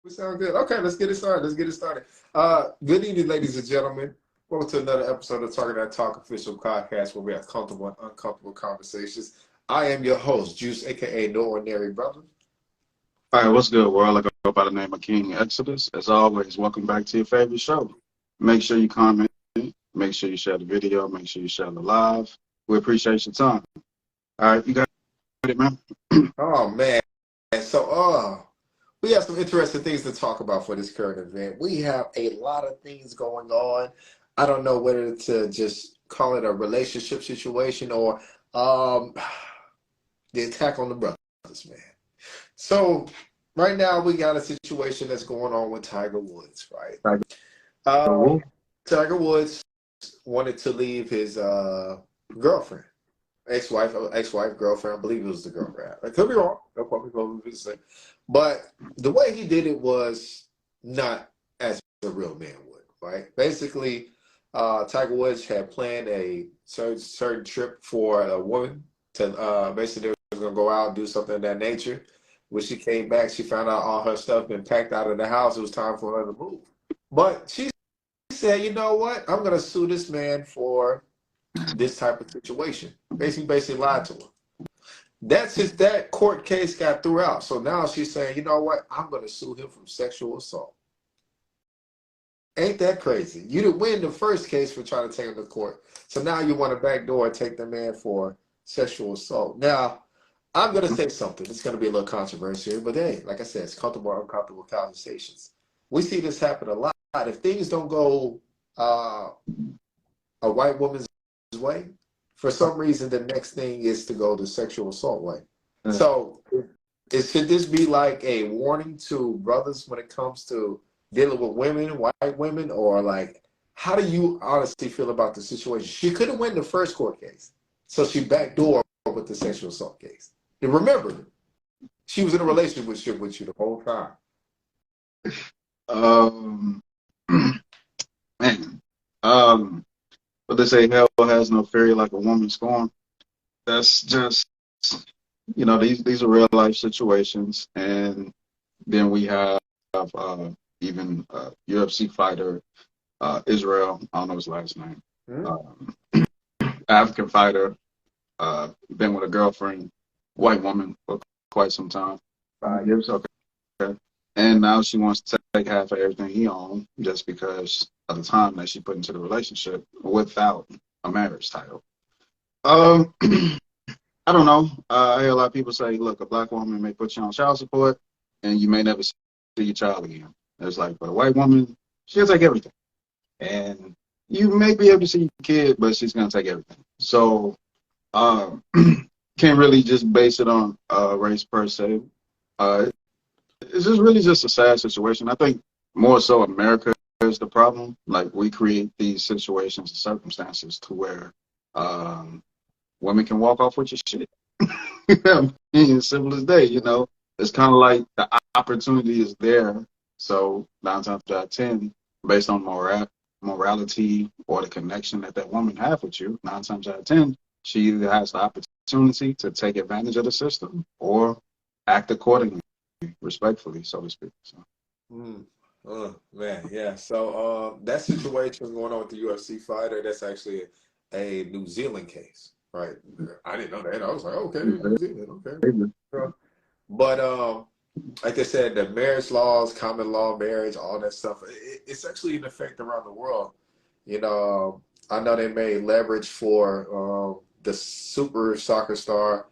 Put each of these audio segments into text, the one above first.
We sound good. Okay, let's get it started. Let's get it started. Good evening, ladies and gentlemen. Welcome to another episode of Talking That Talk official podcast where we have comfortable and uncomfortable conversations. I am your host, Juice, aka No Ordinary Brother. All right, what's good, world? I go by the name of King Exodus. As always, welcome back to your favorite show. Make sure you comment, make sure you share the video, make sure you share the live. We appreciate your time. All right, you got it, man? Oh man. So we have some interesting things to talk about for this current event. We have a lot of things going on. I don't know whether to just call it a relationship situation or um the attack on the brothers, man. So right now we got a situation that's going on with Tiger Woods, right? Tiger Um, Woods. Tiger Woods wanted to leave his girlfriend, ex-wife, girlfriend. I believe it was the girlfriend. I could be wrong. No problem. But the way he did it was not as a real man would, right? Basically, Tiger Woods had planned a certain trip for a woman to basically they was gonna go out and do something of that nature. When she came back, she found out all her stuff been packed out of the house. It was time for her to move. But she said, you know what? I'm gonna sue this man for this type of situation. Basically lied to him. That court case got threw out. So now she's saying, you know what? I'm gonna sue him for sexual assault. Ain't that crazy? You didn't win the first case for trying to take him to court. So now you want to backdoor and take the man for sexual assault. Now, I'm gonna say something. It's gonna be a little controversial, but hey, like I said, it's comfortable or uncomfortable conversations. We see this happen a lot. If things don't go uh, a white woman's way, for some reason, the next thing is to go the sexual assault way. So, should this be like a warning to brothers when it comes to dealing with women, white women, or like, how do you honestly feel about the situation? She couldn't win the first court case, so she backdoored with the sexual assault case. And remember, she was in a relationship with you the whole time. Um, man, but they say hell has no fury like a woman scorned. That's just, these are real life situations, and then we have even UFC fighter Israel. I don't know his last name. Hmm? African fighter, been with a girlfriend, white woman for quite some time. 5 years, okay. And now she wants to take half of everything he owned just because of the time that she put into the relationship without a marriage title. Um, I don't know. I hear a lot of people say, look, a black woman may put you on child support and you may never see your child again. It's like, but a white woman, she'll take everything. And you may be able to see your kid, but she's going to take everything. So, can't really just base it on race per se. It's just really just a sad situation. I think more so America is the problem. Like we create these situations and circumstances to where women can walk off with your shit. As simple as day, It's kind of like the opportunity is there. So 9 times out of 10, based on morality or the connection that woman have with you, 9 times out of 10, she either has the opportunity to take advantage of the system or act accordingly, respectfully, so to speak. So. Man, yeah. So that situation going on with the UFC fighter, that's actually a New Zealand case, right? I didn't know that. I was like, okay, New Zealand, okay. But like I said, the marriage laws, common law marriage, all that stuff, it's actually in effect around the world. I know they made leverage for the super soccer star.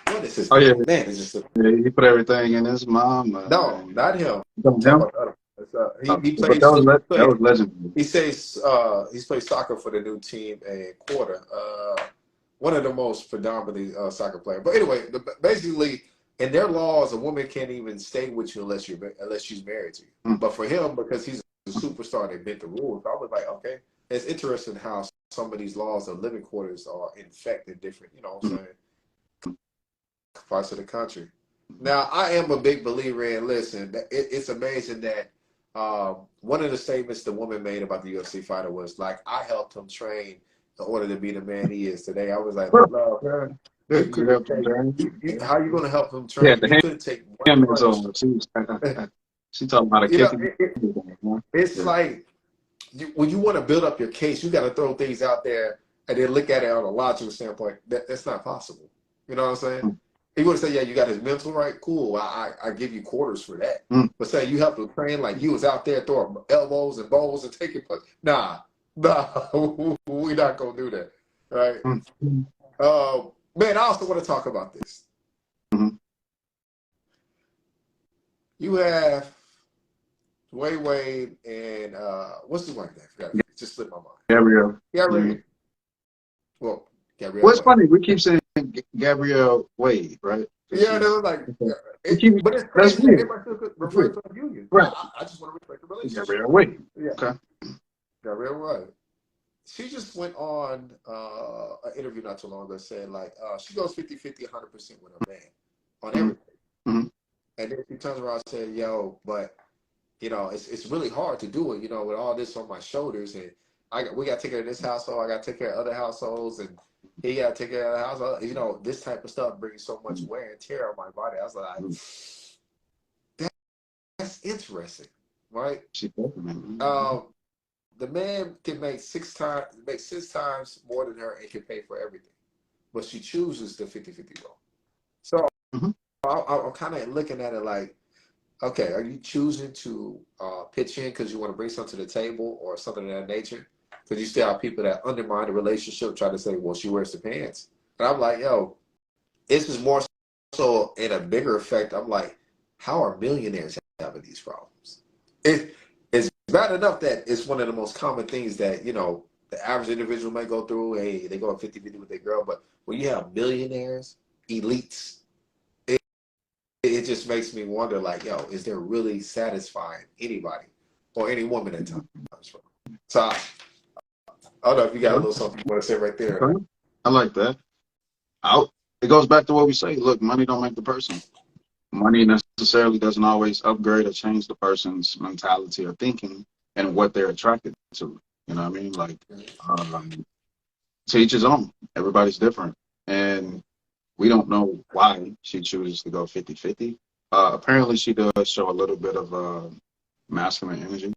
What is his Oh yeah, name? Man, it's just yeah, he put everything in his mom. no, not him. I'm talking Him? about the other one. He But plays. that was legendary. He says he's played soccer for the new team in quarter. One of the most predominantly soccer players. But anyway, basically, in their laws, a woman can't even stay with you unless she's married to you. But for him, because he's a superstar, they bent the rules. I was like, okay, it's interesting how some of these laws of living quarters are in effect in different, what I'm saying, parts of the country. Now, I am a big believer in, listen, it's amazing that one of the statements the woman made about the UFC fighter was like, I helped him train in order to be the man he is today. I was like, no, man, you could take, how you going to help him Yeah, train? You the could take one hand is punch. on. She talking about a You know, kick it. it's Yeah. like when you want to build up your case, you got to throw things out there and then look at it on a logical standpoint. That's not possible. You know what I'm saying? He would say, yeah, you got his mental right. Cool. I give you quarters for that. Mm. But say you have to train like you was out there throwing elbows and bowls and taking punches. Nah, we're not going to do that. Right? Mm. Man, I also want to talk about this. Mm-hmm. You have Wade and what's his wife name? I forgot. It just slipped my mind. Gabrielle. Gabrielle. Mm. Well, Gabrielle What's Wade. funny, we keep saying Gabrielle Wade, right? Yeah, they was like, but it's That's crazy that weird. everybody still That's refer weird. to a union. Right. I just want to respect the relationship. Gabrielle Wade. Yeah, Okay. Gabrielle Wade. She just went on an interview not too long ago saying like she goes 50-50, 100% with her man on Mm-hmm. everything. Mm-hmm. And then she turns around and said, yo, but you know, it's really hard to do it, you know, with all this on my shoulders, and we got to take care of this household, I got to take care of other households, and he got to take care of the household. You know, this type of stuff brings so much wear and tear on my body. I was like, that's interesting, right? The man can make six times more than her and can pay for everything, but she chooses the 50-50 role. So I'm kind of looking at it like, okay, are you choosing to pitch in because you want to bring something to the table or something of that nature? Because you still have people that undermine the relationship, try to say, well, she wears the pants. And I'm like, yo, this is more so in a bigger effect. I'm like, how are millionaires having these problems? It's bad enough that it's one of the most common things that, you know, the average individual might go through. Hey, they go 50-50 with their girl. But when you have millionaires, elites, it just makes me wonder, like, yo, is there really satisfying anybody or any woman at times? So I don't know if you got a little something you want to say right there. Okay. I like that. It goes back to what we say. Look, money don't make the person. Money necessarily doesn't always upgrade or change the person's mentality or thinking and what they're attracted to. You know what I mean? Like, to each his own. Everybody's different. And we don't know why she chooses to go 50-50. Apparently, she does show a little bit of masculine energy,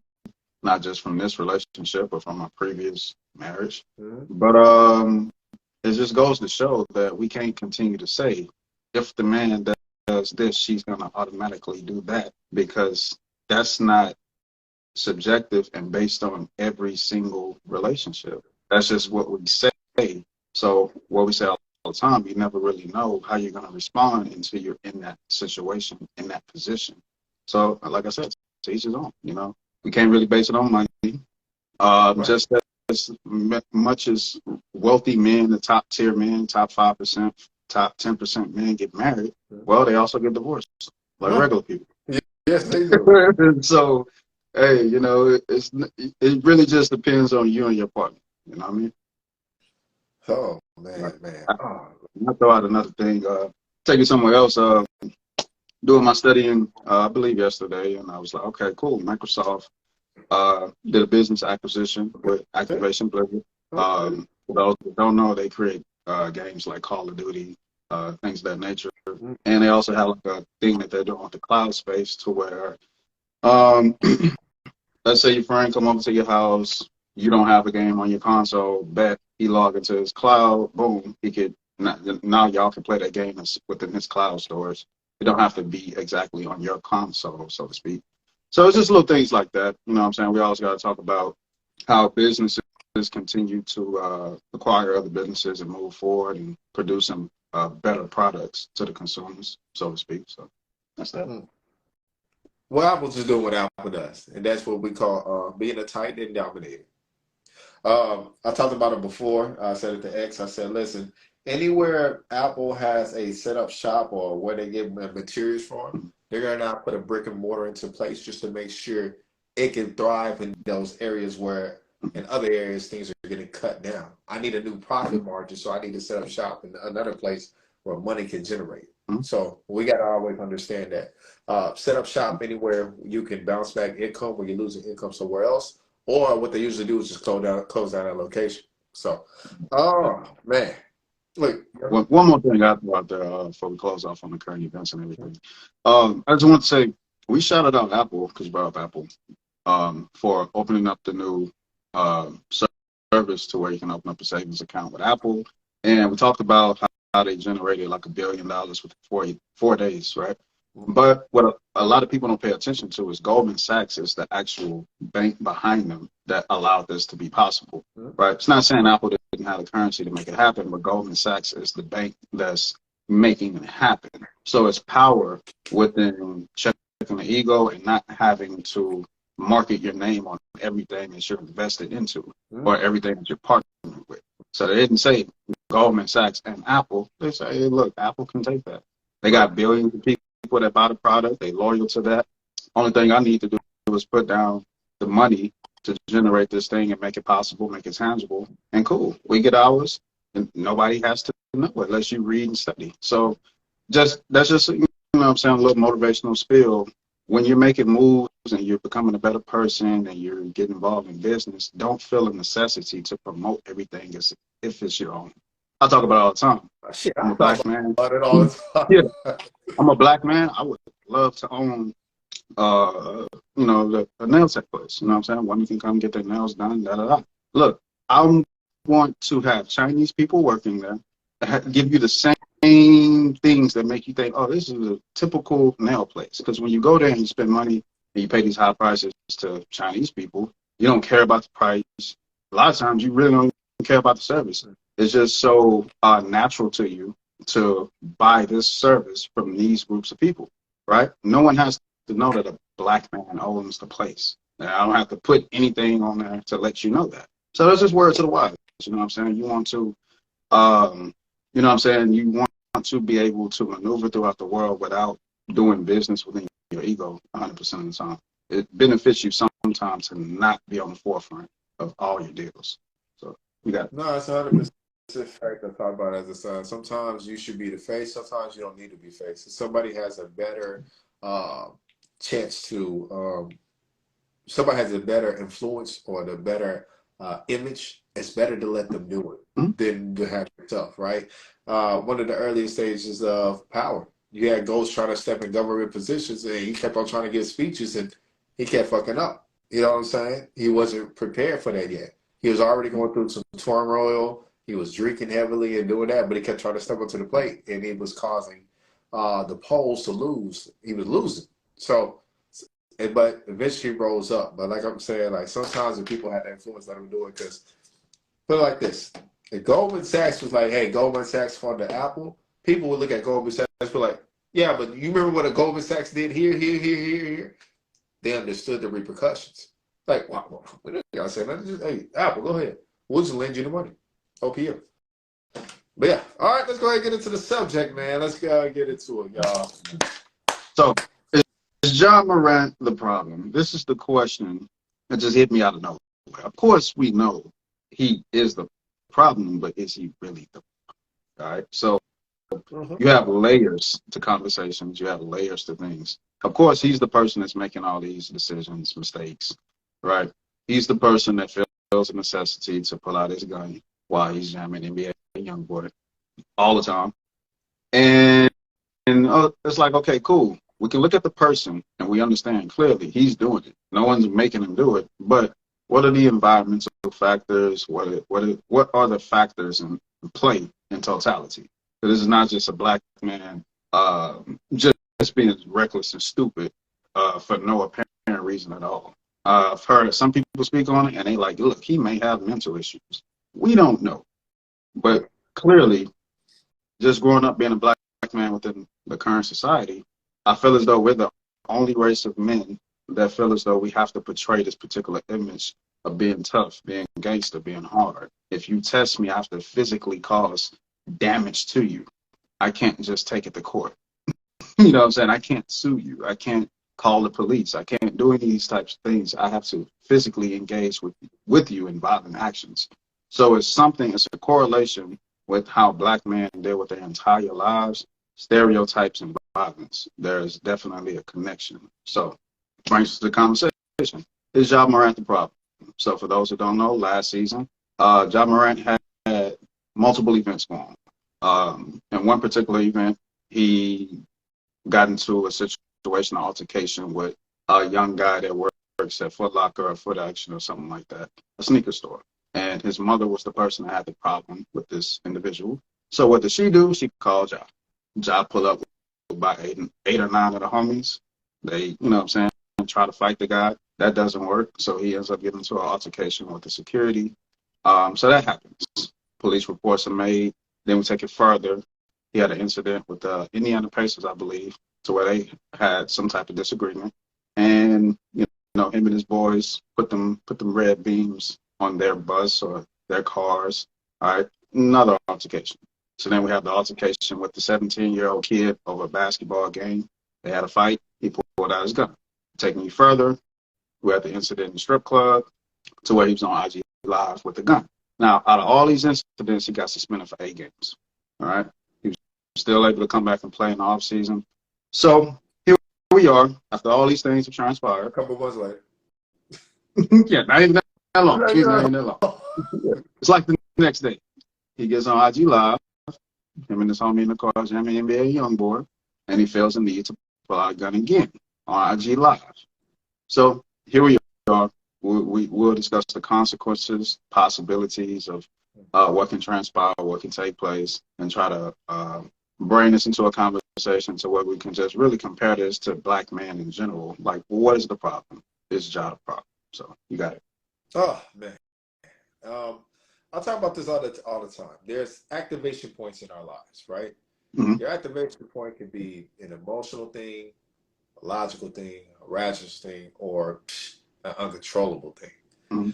not just from this relationship, but from a previous marriage. But it just goes to show that we can't continue to say, if the man does this, she's going to automatically do that, because that's not subjective and based on every single relationship. That's just what we say. So what we say all the time, you never really know how you're going to respond until you're in that situation, in that position. So like I said, to each his own, you know. We can't really base it on money. Just as much as wealthy men, the top tier men, top 5%, top 10% men get married, well, they also get divorced, like regular people. Yes, they do. So, hey, you know, it really just depends on you and your partner. You know what I mean? Oh, man. I'll throw out another thing. Taking somewhere else. Doing my studying, I believe yesterday, and I was like, okay, cool. Microsoft did a business acquisition with Activation Blizzard. For those who don't know, they create games like Call of Duty, things of that nature. And they also have like a thing that they're doing with the cloud space to where, let's say your friend come over to your house, you don't have a game on your console, bet he log into his cloud, boom, he could, now y'all can play that game within his cloud storage. It don't have to be exactly on your console, so to speak. So it's just little things like that. You know what I'm saying? We always got to talk about how businesses continue to acquire other businesses and move forward and produce some better products to the consumers, so to speak. So that's that. Well, Apple's just doing what Apple does, and that's what we call being a titan and dominator. I talked about it before. I said it to X. I said, listen, anywhere Apple has a setup shop or where they get materials from, they're going to now put a brick and mortar into place just to make sure it can thrive in those areas where in other areas things are getting cut down. I need a new profit margin, so I need to set up shop in another place where money can generate. So we got to always understand that. Set up shop anywhere you can bounce back income when you're losing income somewhere else. Or what they usually do is just close down that location. So, oh, man. Look. One more thing I thought there before we close off on the current events and everything. I just want to say, we shouted out Apple, because you brought up Apple, for opening up the new service to where you can open up a savings account with Apple. And we talked about how they generated like $1 billion within 4 days, right? But what a lot of people don't pay attention to is Goldman Sachs is the actual bank behind them that allowed this to be possible, right? It's not saying Apple didn't have the currency to make it happen, but Goldman Sachs is the bank that's making it happen. So it's power within checking the ego and not having to market your name on everything that you're invested into or everything that you're partnering with. So they didn't say Goldman Sachs and Apple. They say, hey, look, Apple can take that. They got billions of people that buy the product. They loyal to that. Only thing I need to do is put down the money to generate this thing and make it possible, make it tangible, and cool. We get ours, and nobody has to know it unless you read and study. So that's just, you know what I'm saying, a little motivational spiel. When you're making moves and you're becoming a better person and you're getting involved in business, don't feel a necessity to promote everything as if it's your own. I talk about it all the time. Shit, I'm I a black talk man. about it all the time. Yeah, I'm a black man. I would love to own, you know, a nail tech place. You know what I'm saying? Women can come get their nails done. Da da da. Look, I want to have Chinese people working there, give you the same things that make you think, oh, this is a typical nail place. Because when you go there and you spend money and you pay these high prices to Chinese people, you don't care about the price. A lot of times you really don't care about the service. It's just so natural to you to buy this service from these groups of people, right? No one has to know that a black man owns the place. And I don't have to put anything on there to let you know that. So that's just word to the wise. You know what I'm saying? You want to, you know what I'm saying? You want to be able to maneuver throughout the world without doing business within your ego 100% of the time. It benefits you sometimes to not be on the forefront of all your deals. So you got No, it's 100% fact. I talk about it as a son. Sometimes you should be the face. Sometimes you don't need to be face. If somebody has a better uh, chance to, somebody has a better influence or the better image, it's better to let them do it than to have yourself, right? One of the earliest stages of power, you had Ghost trying to step in government positions, and he kept on trying to give speeches, and he kept fucking up. You know what I'm saying? He wasn't prepared for that yet. He was already going through some turmoil. He was drinking heavily and doing that, but he kept trying to step up to the plate, and it was causing the polls to lose. He was losing. So, but eventually rose up. But like I'm saying, like sometimes the people have the influence, let them do it. Because put it like this: if Goldman Sachs was like, "Hey, Goldman Sachs funded Apple," people would look at Goldman Sachs and be like, "Yeah, but you remember what a Goldman Sachs did here, here, here, here, here?" They understood the repercussions. Like, wow, y'all saying that? Just, hey, Apple, go ahead. We'll just lend you the money. OPM. But yeah, all right, let's go ahead and get into the subject, man. Let's go get into it, y'all. so. Is Ja Morant the problem? This is the question that just hit me out of nowhere. Of course, we know he is the problem, but is he really the problem? All right. So you have layers to conversations. You have layers to things. Of course, he's the person that's making all these decisions, mistakes, right? He's the person that feels a necessity to pull out his gun while he's jamming NBA YoungBoy all the time. And it's like, okay, cool. We can look at the person and we understand clearly he's doing it. No one's making him do it. But what are the environmental factors? What are the factors in play in totality? So this is not just a black man just being reckless and stupid for no apparent reason at all. I've heard some people speak on it and they like, look, he may have mental issues. We don't know. But clearly, just growing up being a black man within the current society, I feel as though we're the only race of men that feel as though we have to portray this particular image of being tough, being gangster, being hard. If you test me, I have to physically cause damage to you. I can't just take it to court. You know what I'm saying? I can't sue you. I can't call the police. I can't do any of these types of things. I have to physically engage with you in violent actions. So it's a correlation with how black men deal with their entire lives, stereotypes and violence. There's definitely a connection. So brings us to the conversation. Is Ja Morant the problem? So for those who don't know, last season, Ja Morant had multiple events going on. In one particular event, he got into a situation, an altercation with a young guy that works at Foot Locker or Foot Action or something like that, a sneaker store. And his mother was the person that had the problem with this individual. So what did she do? She called Ja. Ja pulled up with about eight or nine of the homies. They, you know what I'm saying, try to fight the guy. That doesn't work. So he ends up getting into an altercation with the security. So that happens. Police reports are made. Then we take it further. He had an incident with the Indiana Pacers, I believe, to where they had some type of disagreement. And, you know, him and his boys put them red beams on their bus or their cars. All right, another altercation. So then we have the altercation with the 17-year-old kid over a basketball game. They had a fight. He pulled out his gun. Taking you further, we had the incident in the strip club to where he was on IG Live with the gun. Now, out of all these incidents, he got suspended for 8 games. All right, he was still able to come back and play in the off season. So here we are after all these things have transpired. A couple months later. Yeah, not even that long. Not even that long. It's like the next day. He gets on IG Live, him and his homie in the car, jamming NBA Youngboy, and he feels the need to pull out a gun again on IG Live. So here we are. We'll discuss the consequences, possibilities of what can transpire, what can take place, and try to bring this into a conversation to where we can just really compare this to black men in general. Like, what is the problem? Is Ja the problem? So you got it. Oh, man. I talk about this all the time. There's activation points in our lives, right? Mm-hmm. Your activation point can be an emotional thing, a logical thing, a rational thing, or an uncontrollable thing. Mm-hmm.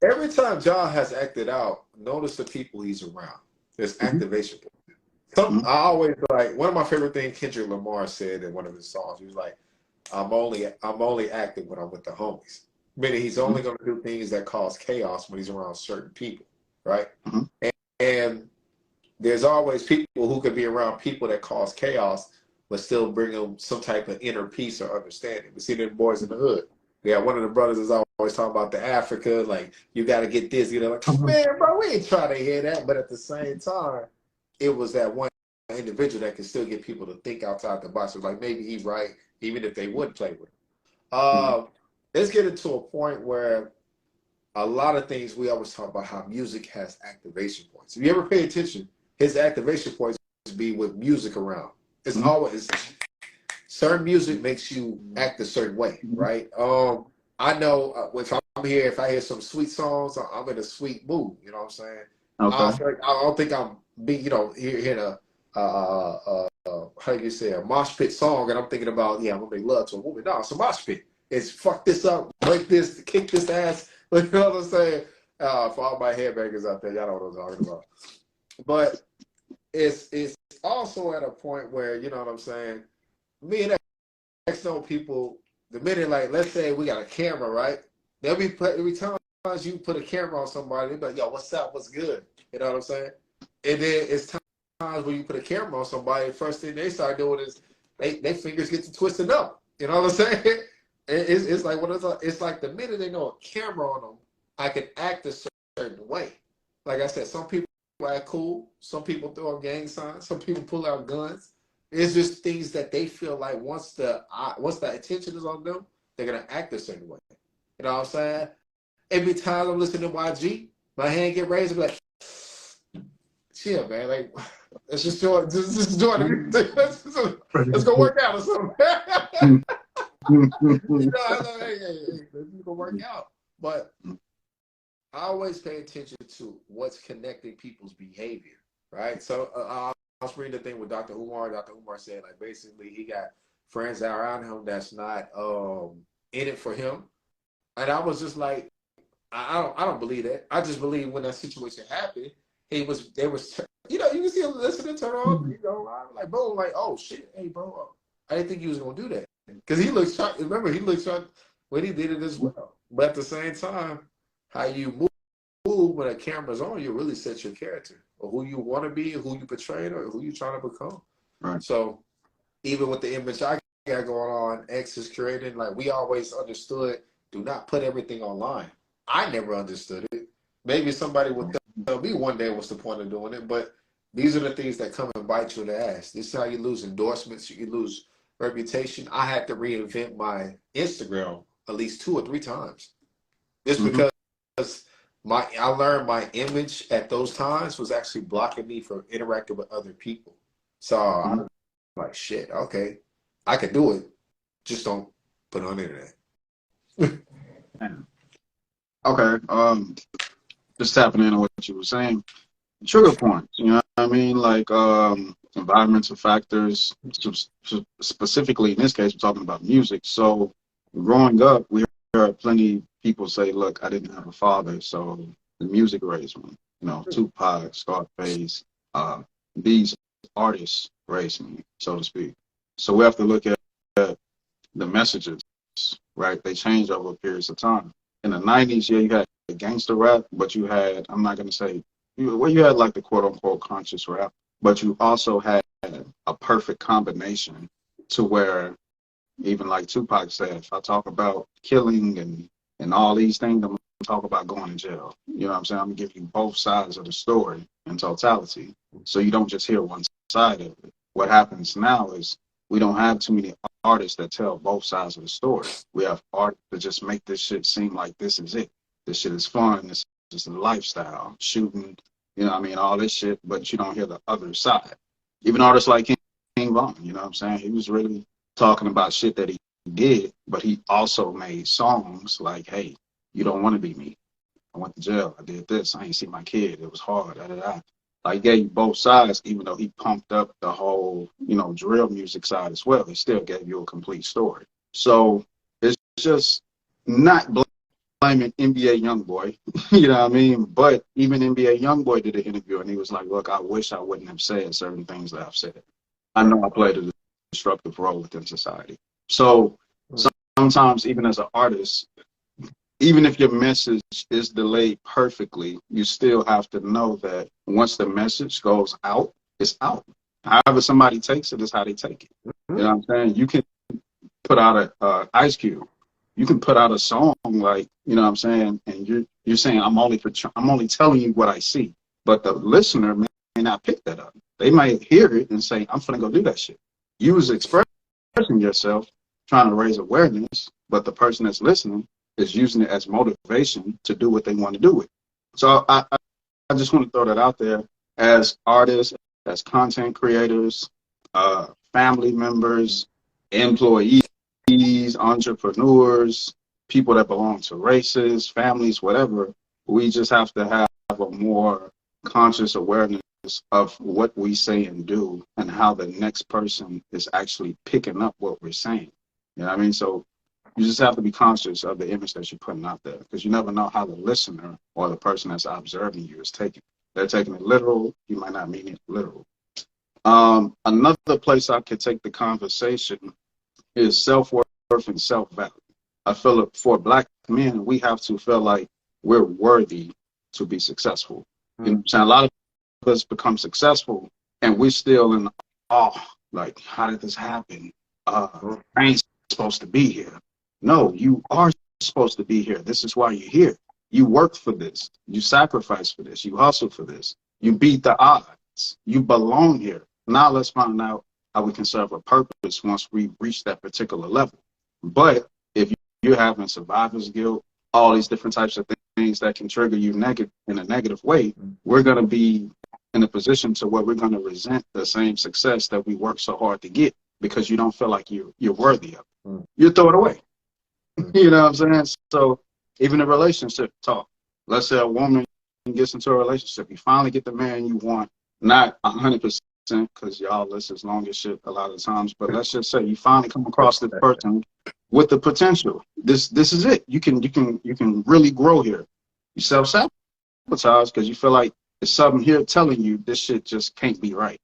Every time John has acted out, notice the people he's around. There's activation points. I always like, one of my favorite things Kendrick Lamar said in one of his songs. He was like, I'm only active when I'm with the homies. Meaning he's only going to do things that cause chaos when he's around certain people, right? And there's always people who could be around people that cause chaos, but still bring them some type of inner peace or understanding. We see them boys in the hood. Yeah, one of the brothers is always talking about the Africa, like, you got to get this. You know, like, man, bro, we ain't trying to hear that. But at the same time, it was that one individual that could still get people to think outside the box. So like, maybe he's right, even if they would play with him. Let's get into a point where a lot of things we always talk about how music has activation points. If you ever pay attention, his activation points be with music around. It's always certain music makes you act a certain way, right? I know if I'm here, if I hear some sweet songs, I'm in a sweet mood. You know what I'm saying? Okay. I don't think I'm being, you know, hearing a how do you say, a mosh pit song, and I'm thinking about, yeah, I'm gonna make love to a woman. No, it's a mosh pit. It's fuck this up, break this, kick this ass. You know what I'm saying? For all my headbangers out there, y'all know what I'm talking about. But it's also at a point where, you know what I'm saying, me and X know people, the minute, like, let's say we got a camera, right? Every time you put a camera on somebody, they be like, yo, what's up, what's good? You know what I'm saying? And then it's times when you put a camera on somebody, first thing they start doing is they fingers get to twisting up. You know what I'm saying? It's like it's like the minute they know a camera on them, I can act a certain way. Like I said, some people act cool, some people throw up gang signs, some people pull out guns. It's just things that they feel like once the attention is on them, they're gonna act a certain way. You know what I'm saying? Every time I'm listening to YG, my hand get raised, I'm like, chill, man. Like, let's just join. Let's go work out or something. You know, I know, hey, let's go work out. But I always pay attention to what's connecting people's behavior, right? So I was reading the thing with Dr. Umar. Dr. Umar said, like, basically he got friends around him that's not in it for him. And I was just like, I don't believe that. I just believe when that situation happened, they was, you know, you can see him listening, turn on, you know, like, bro, like, oh shit, hey, bro, I didn't think he was gonna do that, because he looks shocked. Remember, he looked shocked when he did it as well. But at the same time, how you move when a camera's on, you really set your character, or who you want to be, who you portray, or who you trying to become. Right. So even with the image I got going on, X is creating, like, we always understood, do not put everything online. I never understood it. Maybe somebody will tell me one day what's the point of doing it, but these are the things that come and bite you in the ass. This is how you lose endorsements. You lose reputation, I had to reinvent my Instagram at least 2 or 3 times. Just Mm-hmm. because I learned my image at those times was actually blocking me from interacting with other people. So I Mm-hmm. was like, shit, okay, I can do it. Just don't put it on the internet. Okay. Just tapping into what you were saying. Trigger points, you know what I mean? Like environmental factors, specifically in this case, we're talking about music. So growing up, we heard plenty of people say, look, I didn't have a father, so the music raised me. You know, Tupac, Scarface, uh, these artists raised me, so to speak. So we have to look at the messages, right? They changed over periods of time. In the 90s, yeah, you had gangster rap, but you had, I'm not going to say, you had like the quote unquote conscious rap, but you also had a perfect combination to where, even like Tupac said, if I talk about killing and all these things, I'm going to talk about going to jail. You know what I'm saying? I'm going to give you both sides of the story in totality. So you don't just hear one side of it. What happens now is we don't have too many artists that tell both sides of the story. We have artists that just make this shit seem like this is it. This shit is fun. This is a lifestyle. Shooting, you know what I mean, all this shit, but you don't hear the other side. Even artists like King Von, you know what I'm saying? He was really talking about shit that he did, but he also made songs like, hey, you don't want to be me. I went to jail. I did this. I ain't see my kid. It was hard. Da, da, da. Like, he gave you both sides, even though he pumped up the whole, you know, drill music side as well. He still gave you a complete story. So it's just not blaming NBA Youngboy, you know what I mean? But even NBA Youngboy did an interview and he was like, look, I wish I wouldn't have said certain things that I've said. I know I played a destructive role within society. So sometimes, even as an artist, even if your message is delayed perfectly, you still have to know that once the message goes out, it's out. However somebody takes it is how they take it. You know what I'm saying? You can put out a Ice Cube. You can put out a song like, you know what I'm saying, and you're saying I'm only telling you what I see, but the listener may not pick that up. They might hear it and say, I'm finna go do that shit. You was expressing yourself, trying to raise awareness, but the person that's listening is using it as motivation to do what they want to do with it. So I just want to throw that out there as artists, as content creators, family members, employees, entrepreneurs, people that belong to races, families, whatever. We just have to have a more conscious awareness of what we say and do and how the next person is actually picking up what we're saying. You know what I mean? So you just have to be conscious of the image that you're putting out there because you never know how the listener or the person that's observing you is taking it. They're taking it literal. You might not mean it literal. Another place I could take the conversation is self-worth and self-value. I feel like for Black men, we have to feel like we're worthy to be successful. You know what I'm saying? A lot of us become successful and we're still in awe. Like, how did this happen? I ain't supposed to be here. No, you are supposed to be here. This is why you're here. You worked for this. You sacrificed for this. You hustled for this. You beat the odds. You belong here. Now let's find out how we can serve a purpose once we reach that particular level. But if you're having survivor's guilt, all these different types of things that can trigger you in a negative way, we're going to be in a position to where we're going to resent the same success that we worked so hard to get because you don't feel like you're worthy of it. You throw it away. You know what I'm saying? So even a relationship talk. Let's say a woman gets into a relationship. You finally get the man you want, not 100%, because y'all list as long as shit a lot of times, but let's just say you finally come across this person with the potential. This is it. You can really grow here. You self-sabotage because you feel like there's something here telling you this shit just can't be right.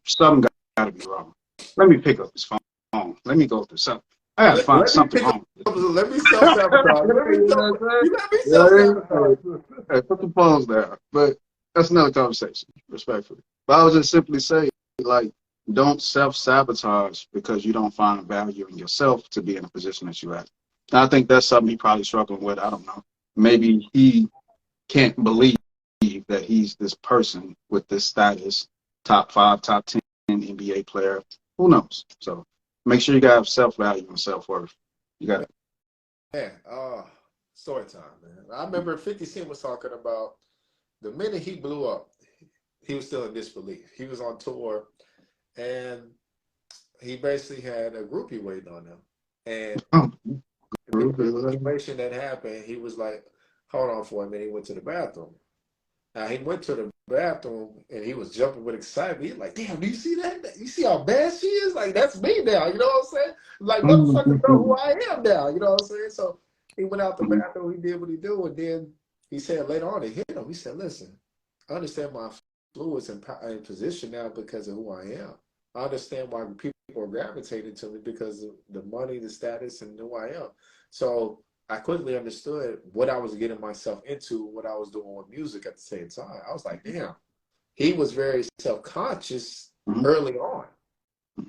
Something got to be wrong. Let me pick up this phone. Let me go through something. I gotta find something wrong. Let me self-sabotage. You know what I'm Let me saying? self-sabotage. Hey, put the phones down. But that's another conversation, respectfully. But I would just simply say, like, don't self-sabotage because you don't find value in yourself to be in a position that you're at. And I think that's something he probably struggling with. I don't know. Maybe he can't believe that he's this person with this status, top 5, top 10 NBA player. Who knows? So make sure you got self-value and self-worth. You got Man, story time, man. I remember 50 Cent was talking about the minute he blew up, he was still in disbelief. He was on tour, and he basically had a groupie waiting on him. And the situation that happened, he was like, hold on for a minute. He went to the bathroom. Now, he went to the bathroom, and he was jumping with excitement. He's like, damn, do you see that? You see how bad she is? Like, that's me now. You know what I'm saying? Like, motherfuckers know who I am now. You know what I'm saying? So he went out the bathroom. He did what he do. And then he said later on, it hit him. He said, listen, I understand my fluids in position now because of who I am. I understand why people are gravitating to me because of the money, the status, and who I am. So I quickly understood what I was getting myself into, what I was doing with music at the same time. I was like, damn, he was very self-conscious early on.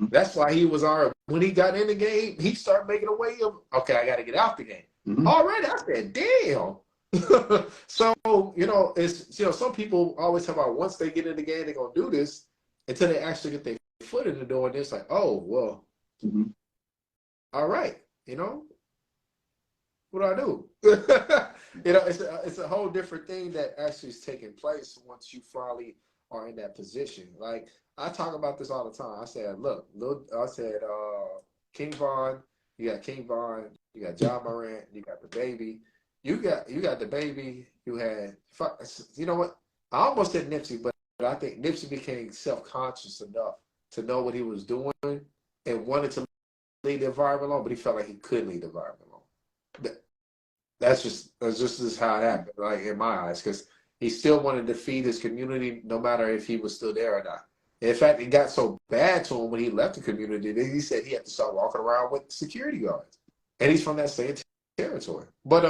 That's why he was when he got in the game, he started making a way of, okay, I got to get out the game. Already, I said, damn. So, some people always talk about once they get in the game, they're going to do this until they actually get their foot in the door. And it's like, oh, well, all right, what do I do? It's a whole different thing that actually is taking place once you finally are in that position. Like, I talk about this all the time. I said, look, King Von, you got King Von, you got Ja Morant, you got the baby. You got the baby. You had, you know what? I almost said Nipsey, but I think Nipsey became self-conscious enough to know what he was doing and wanted to leave the environment alone, but he felt like he couldn't leave the environment alone. That's just how it happened, like in my eyes, because he still wanted to feed his community, no matter if he was still there or not. In fact, it got so bad to him when he left the community that he said he had to start walking around with security guards, and he's from that same territory. But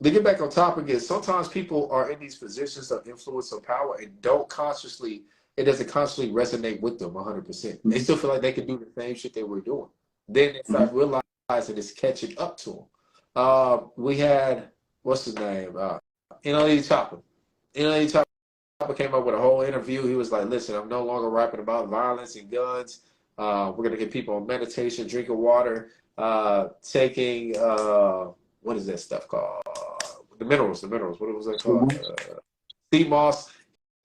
to get back on topic is sometimes people are in these positions of influence or power and it doesn't constantly resonate with them 100%. They still feel like they can do the same shit they were doing. Then they start realizing it's catching up to them. We had, what's his name? NLE Chopper. NLE Chopper came up with a whole interview. He was like, listen, I'm no longer rapping about violence and guns. We're going to get people on meditation, drinking water, taking, what is that stuff called? The minerals. What was that called? Sea moss.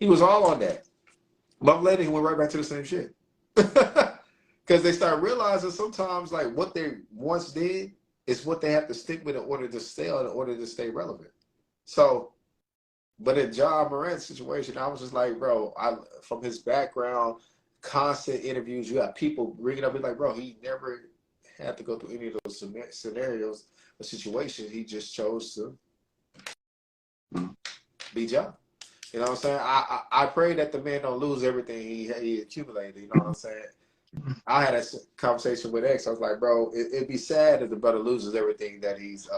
He was all on that. But later he went right back to the same shit. Because they start realizing sometimes like what they once did is what they have to stick with in order to stay relevant. So, but in Ja Morant's situation, I was just like, bro, from his background, constant interviews, you got people bringing up, like, bro, he never had to go through any of those scenarios or situations. He just chose to be Ja. You know what I'm saying? I pray that the man don't lose everything he accumulated. You know what I'm saying? I had a conversation with X. I was like, bro, it'd be sad if the brother loses everything that he's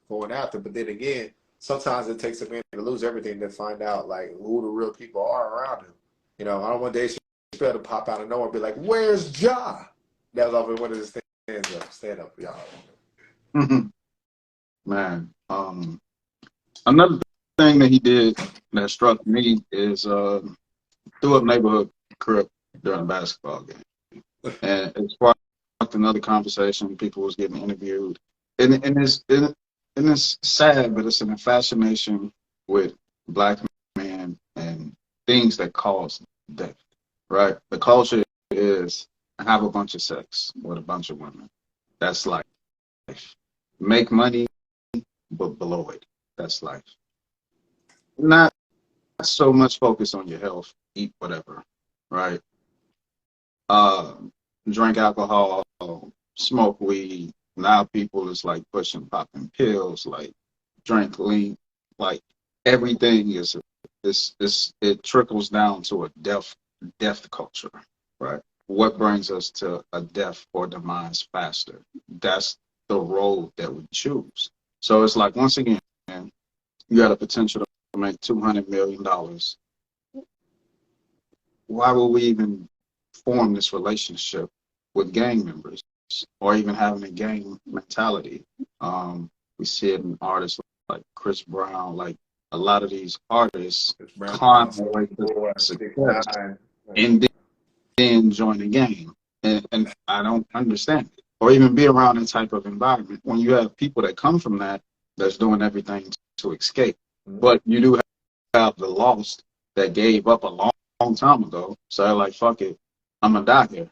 going after. But then again, sometimes it takes a man to lose everything to find out like who the real people are around him. You know, I don't want Dave Chappelle to pop out of nowhere and be like, "Where's Ja?" That was off one of his stand up, y'all. Man, another thing that he did that struck me is threw up neighborhood crip during a basketball game. And it sparked another conversation. People was getting interviewed, and it's sad, but it's an fascination with black men and things that cause death. Right? The culture is have a bunch of sex with a bunch of women. That's life. Make money, but below it. That's life. Not so much focus on your health. Eat whatever. Right? Drink alcohol, smoke weed. Now people is like pushing popping pills, like drink lean, like everything is it trickles down to a death culture, right? What brings us to a death or demise faster? That's the road that we choose. So it's like once again, you got a potential to make $200 million. Why would we even form this relationship with gang members or even having a gang mentality? We see it in artists like Chris Brown, like a lot of these artists climb their way to success and then join the gang. And I don't understand it, or even be around that type of environment when you have people that come from that that's doing everything to escape. But you do have the lost that gave up a long time ago. So they're like, fuck it, I'm gonna die here.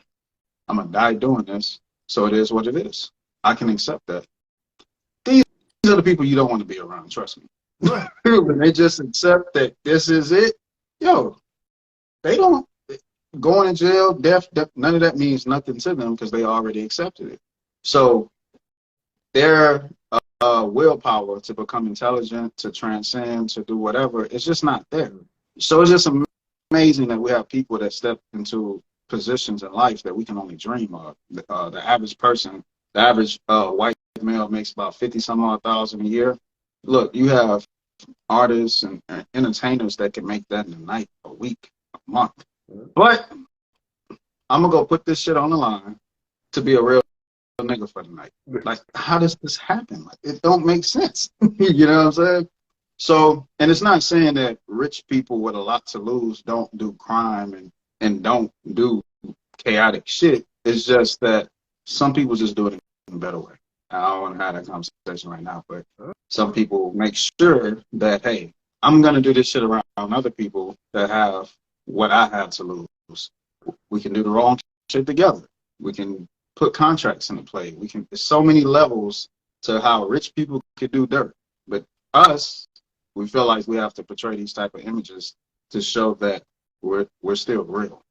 I'm gonna die doing this. So it is what it is. I can accept that. These are the people you don't want to be around. Trust me. When they just accept that this is it, yo, they don't. Going to jail, death, none of that means nothing to them because they already accepted it. So their willpower to become intelligent, to transcend, to do whatever, it's just not there. So it's just amazing that we have people that step into positions in life that we can only dream of. The average person, the average white male makes about 50 some odd thousand a year. Look, you have artists and entertainers that can make that in a night, a week, a month. But I'm gonna go put this shit on the line to be a real nigga for the night. Like, how does this happen? Like, it don't make sense. You know what I'm saying? So, and it's not saying that rich people with a lot to lose don't do crime and don't do chaotic shit. It's just that some people just do it in a better way. I don't want to have that conversation right now, but some people make sure that, hey, I'm gonna do this shit around other people that have what I have to lose. We can do the wrong shit together. We can put contracts into play. There's so many levels to how rich people can do dirt. But us, we feel like we have to portray these type of images to show that we're still real.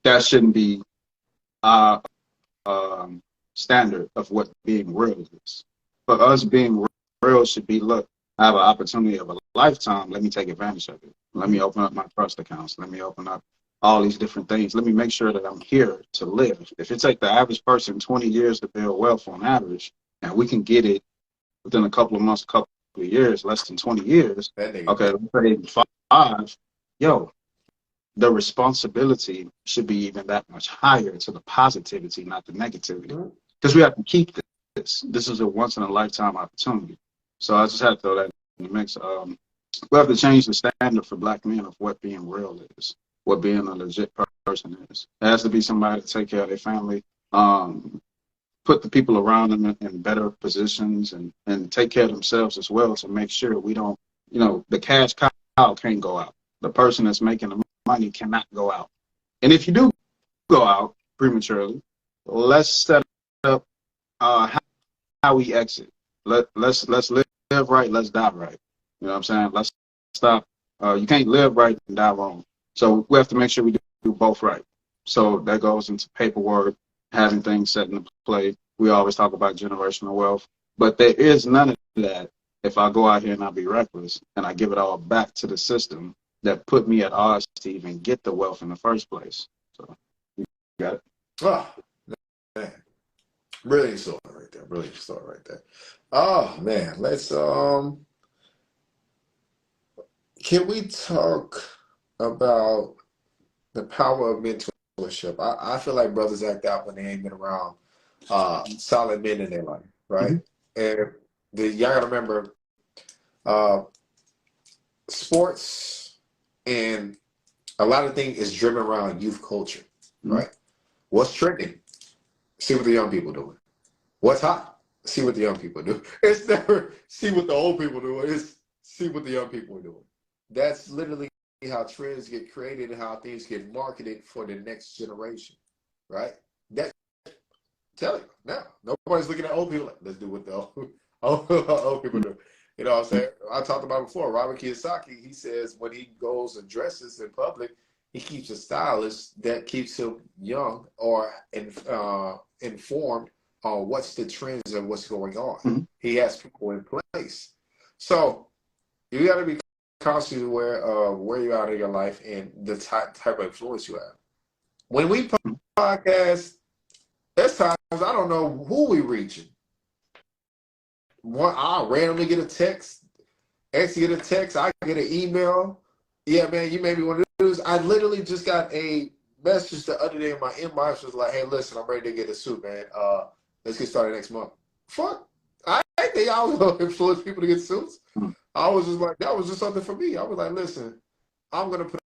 That shouldn't be our standard of what being real is. For us, being real should be, look, I have an opportunity of a lifetime. Let me take advantage of it. Let me open up my trust accounts. Let me open up all these different things. Let me make sure that I'm here to live. If it takes the average person 20 years to build wealth on average, and we can get it within a couple of months, a couple of years, less than 20 years, okay, let's say 5, yo, the responsibility should be even that much higher to the positivity, not the negativity. Because we have to keep this. This is a once-in-a-lifetime opportunity. So I just had to throw that in the mix. We have to change the standard for black men of what being real is, what being a legit person is. It has to be somebody to take care of their family, put the people around them in better positions, and take care of themselves as well to make sure we don't, the cash cow can't go out. The person that's making the money cannot go out. And if you do go out prematurely, let's set up how we exit. Let's live right, let's die right. You know what I'm saying? Let's stop. You can't live right and die wrong. So we have to make sure we do both right. So that goes into paperwork, having things set into play. We always talk about generational wealth, but there is none of that if I go out here and I be reckless and I give it all back to the system that put me at odds to even get the wealth in the first place. So you got it. Oh, man. Brilliant story right there. Brilliant story right there. Oh man, let's can we talk about the power of mentorship? I feel like brothers act out when they ain't been around solid men in their life, right? And y'all gotta remember sports and a lot of things is driven around youth culture, right? What's trending? See what the young people doing. What's hot? See what the young people do. It's never see what the old people do. It's see what the young people are doing. That's literally how trends get created and how things get marketed for the next generation, right? That tell you now, nobody's looking at old people like, let's do what the old people do. You know what I'm saying? I talked about before, Robert Kiyosaki, he says when he goes and dresses in public, he keeps a stylist that keeps him young or informed on what's the trends and what's going on. He has people in place. So you got to be conscious where you are in your life and the type of influence you have. When we podcast, there's times I don't know who we reaching. I'll randomly get a text. X get a text. I get an email. Yeah, man, you made me want to do this. I literally just got a message the other day in my inbox was like, hey, listen, I'm ready to get a suit, man. Let's get started next month. Fuck. I think I was going to influence people to get suits. I was just like, that was just something for me. I was like, listen, I'm going to put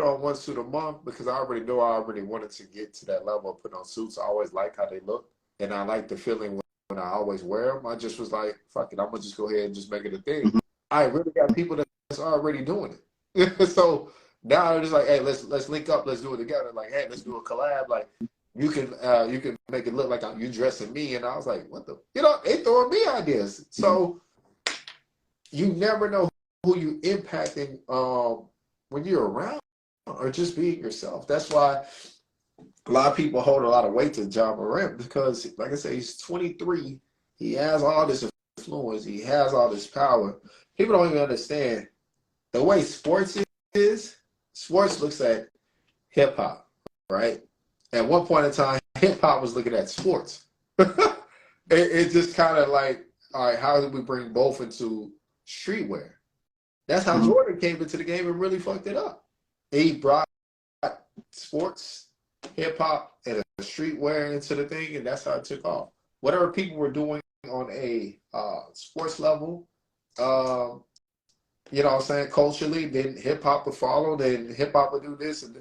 on one suit a month because I already know I already wanted to get to that level of putting on suits. I always like how they look, and I like the feeling when I always wear them. I just was like, fuck it, I'm gonna just go ahead and just make it a thing. Mhm. I really got people that's already doing it. So now they're just like, hey, let's link up, let's do it together. Like, hey, let's do a collab. Like, you can make it look like you dressing me, and I was like, what the, they throwing me ideas. So you never know who you impacting when you're around or just being yourself. That's why a lot of people hold a lot of weight to Ja Morant because, like I said, he's 23. He has all this influence. He has all this power. People don't even understand the way sports is. Sports looks at hip hop, right? At one point in time, hip hop was looking at sports. It just kind of like, all right, how do we bring both into streetwear? That's how Mhm. Jordan came into the game and really fucked it up. He brought sports, hip hop, and a streetwear into the thing, and that's how it took off. Whatever people were doing on a sports level, um, what I'm saying, culturally, then hip hop would follow, then hip hop would do this. And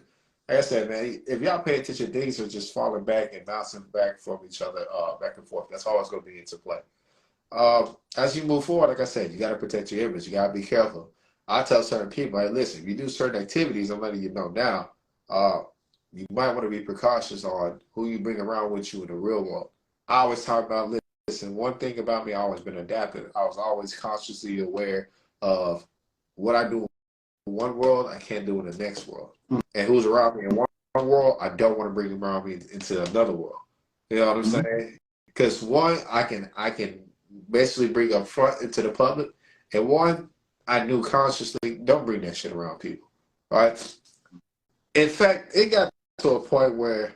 like I said, man, if y'all pay attention, things are just falling back and bouncing back from each other, back and forth. That's always going to be into play. As you move forward, like I said, you got to protect your image. You got to be careful. I tell certain people, like, listen, if you do certain activities, I'm letting you know now, you might want to be precautious on who you bring around with you in the real world. I always talk about, listen, one thing about me, I've always been adaptive. I was always consciously aware of what I do in one world, I can't do in the next world. And who's around me in one world, I don't want to bring them around me into another world. You know what I'm Mhm. saying? Because one, I can basically bring up front into the public, and one, I knew consciously don't bring that shit around people. Right? In fact, it got to a point where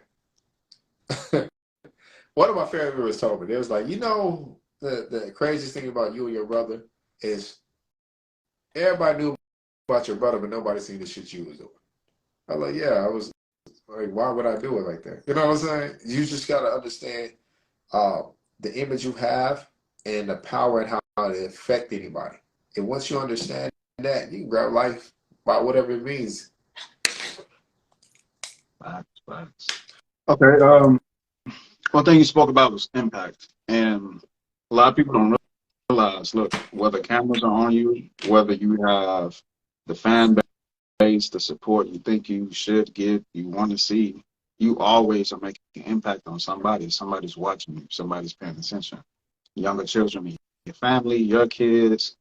one of my family members told me, they was like, the craziest thing about you and your brother is everybody knew about your brother, but nobody seen the shit you was doing. I was like, yeah, I was like, why would I do it like that? You know what I'm saying? You just got to understand uh, the image you have and the power and how it affect anybody. And once you understand that, you can grab life by whatever it means. Facts, facts. Okay. One thing you spoke about was impact, and a lot of people don't realize. Look, whether cameras are on you, whether you have the fan base, the support you think you should get, you want to see, you always are making an impact on somebody. Somebody's watching you. Somebody's paying attention. Younger children, your family, your kids,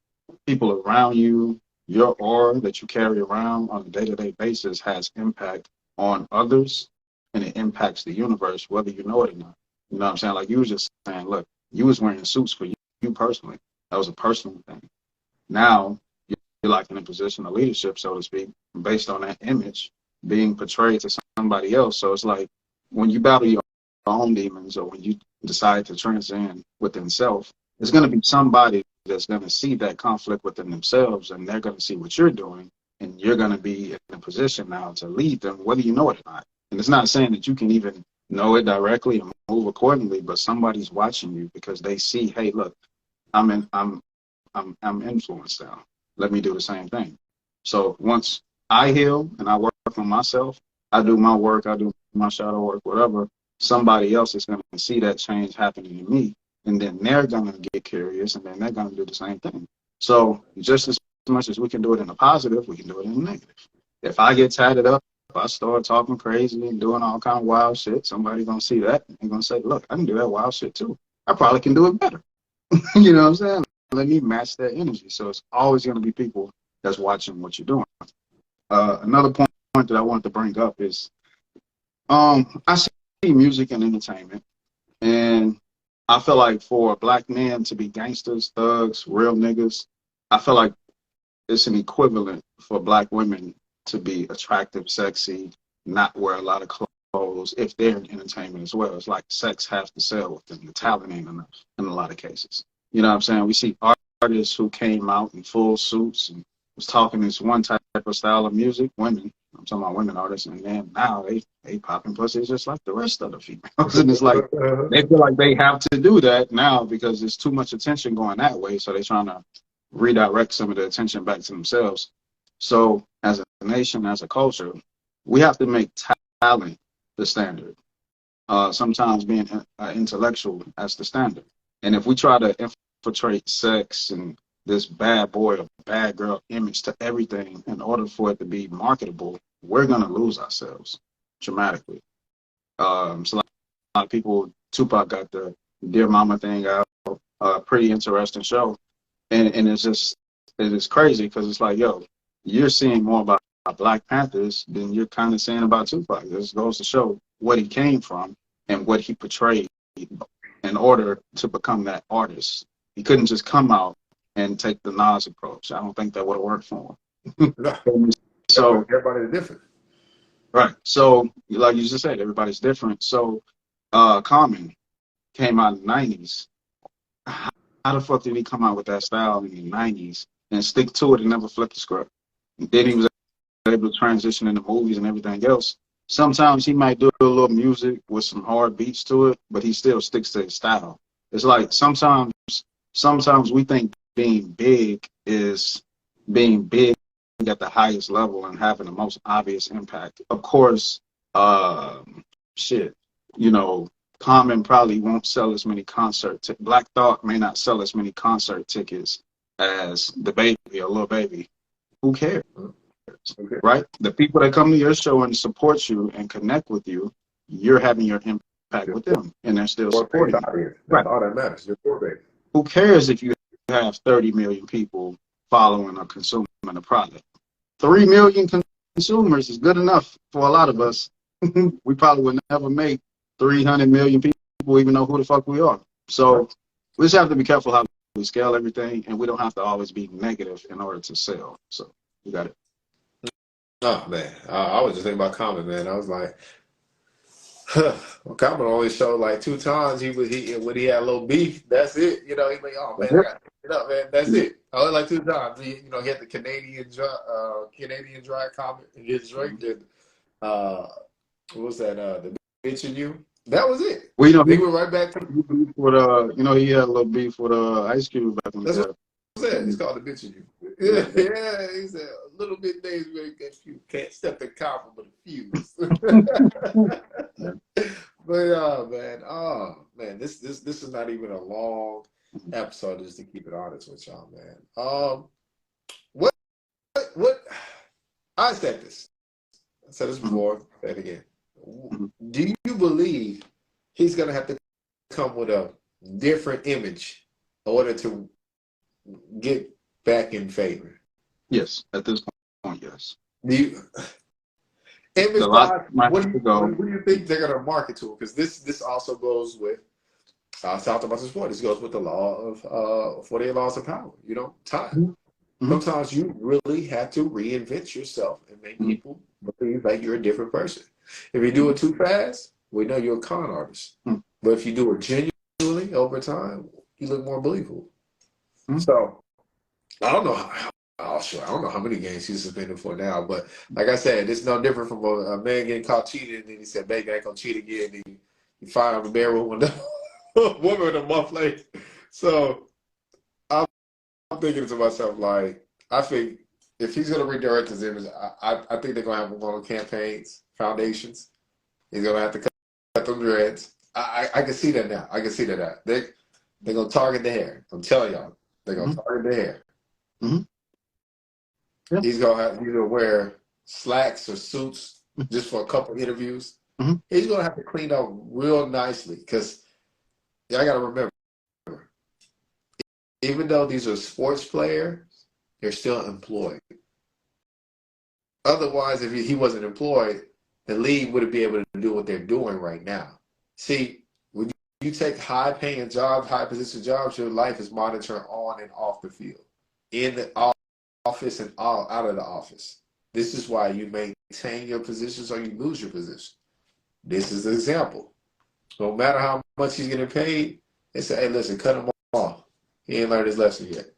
people around you, your aura that you carry around on a day-to-day basis has impact on others, and it impacts the universe, whether you know it or not. You know what I'm saying? Like you was just saying, look, you was wearing suits for you personally. That was a personal thing. Now you're like in a position of leadership, so to speak, based on that image being portrayed to somebody else. So it's like when you battle your own demons, or when you decide to transcend within self, it's going to be somebody that's going to see that conflict within themselves, and they're going to see what you're doing, and you're going to be in a position now to lead them, whether you know it or not. And it's not saying that you can even know it directly and move accordingly, but somebody's watching you because they see, hey, look, I'm in, I'm influenced now. Let me do the same thing. So once I heal and I work on myself, I do my work, I do my shadow work, whatever, somebody else is going to see that change happening in me. And then they're going to get curious, and then they're going to do the same thing. So just as much as we can do it in a positive, we can do it in a negative. If I get tatted up, if I start talking crazy and doing all kind of wild shit, somebody's going to see that and going to say, look, I can do that wild shit too. I probably can do it better. You know what I'm saying? Let me match that energy. So it's always going to be people that's watching what you're doing. Another point that I wanted to bring up is I see music and entertainment, and I feel like for black men to be gangsters, thugs, real niggas, I feel like it's an equivalent for black women to be attractive, sexy, not wear a lot of clothes if they're in entertainment as well. It's like sex has to sell with them. The talent ain't enough in a lot of cases. You know what I'm saying? We see artists who came out in full suits and was talking this one type of style of music, women. I'm talking about women artists, and then now they popping pussies just like the rest of the females. And it's like they feel like they have to do that now because there's too much attention going that way. So they're trying to redirect some of the attention back to themselves. So as a nation, as a culture, we have to make talent the standard. Sometimes being intellectual as the standard. And if we try to infiltrate sex and this bad boy or bad girl image to everything in order for it to be marketable, we're going to lose ourselves dramatically. So a lot of people, Tupac got the Dear Mama thing out, pretty interesting show. And it is crazy because it's like, yo, you're seeing more about Black Panthers than you're kind of saying about Tupac. This goes to show what he came from and what he portrayed in order to become that artist. He couldn't just come out and take the Nas approach. I don't think that would have worked for him. No, So everybody's different. right. So like you just said, everybody's different. So Common came out in the 90s. How the fuck did he come out with that style in the 90s and stick to it and never flip the script? And then he was able to transition into movies and everything else. Sometimes he might do a little music with some hard beats to it, but he still sticks to his style. It's like sometimes we think being big is being big at the highest level and having the most obvious impact. Of course, shit, you know, Common probably won't sell as many Black Thought may not sell as many concert tickets as the Baby or Lil Baby. Who cares? Okay. Right? The people that come to your show and support you and connect with you, you're having your impact with them, and they're still supporting you. That's all that matters. You're poor baby. Who cares if you have 30 million people following or consuming the product? 3 million consumers is good enough for a lot of us. We probably would never make 300 million people even know who the fuck we are. So we just have to be careful how we scale everything, and we don't have to always be negative in order to sell. So you got it. Oh man, I was just thinking about Common, man. I was like, well, Common only showed like 2 times. When he had a little beef. That's it. You know, he's like, oh man, I got to pick it up, man. That's it. Only like 2 times. He had the Canadian dry comment and his drink. And what was that? The bitch in you. That was it. Well, He went right back to he had a little beef with Ice Cube back in the day. said. It's called the bitch in you. Yeah, he said a little bit days where you can't step the copper but a fuse. But man, this is not even a long episode, just to keep it honest with y'all, man. What I said this. I said this before, say it again. Do you believe he's gonna have to come with a different image in order to get back in favor? Yes, at this point, yes. Do you image wise, what do you think they're gonna market to? Because this also goes with talked about this before. This goes with the law of 48 laws of power. Time. Sometimes you really have to reinvent yourself and make people believe like you're a different person. If you do it too fast, we know you're a con artist. But if you do it genuinely over time, you look more believable. So I don't know I don't know how many games he's suspended for now, but like I said, it's no different from a man getting caught cheating, and then he said, "Baby, I ain't gonna cheat again." And he fired the bedroom with a woman a month later. So I'm thinking to myself, like, I think if he's gonna redirect his image, I think they're gonna have him on campaigns, foundations. He's gonna have to cut them dreads. I can see that now. I can see that now. They're gonna target the hair. I'm telling y'all, they're gonna target the hair. Yeah. He's gonna wear slacks or suits just for a couple interviews. He's gonna have to clean up real nicely because I gotta remember, even though these are sports players, they're still employed. Otherwise, if he wasn't employed, the league wouldn't be able to do what they're doing right now. See, when you take high-paying jobs, high-position jobs, your life is monitored on and off the field, in the office and out of the office. This is why you maintain your positions or you lose your position. This is the example. No matter how much he's getting paid, they say, "Hey, listen, cut him off. He ain't learned his lesson yet."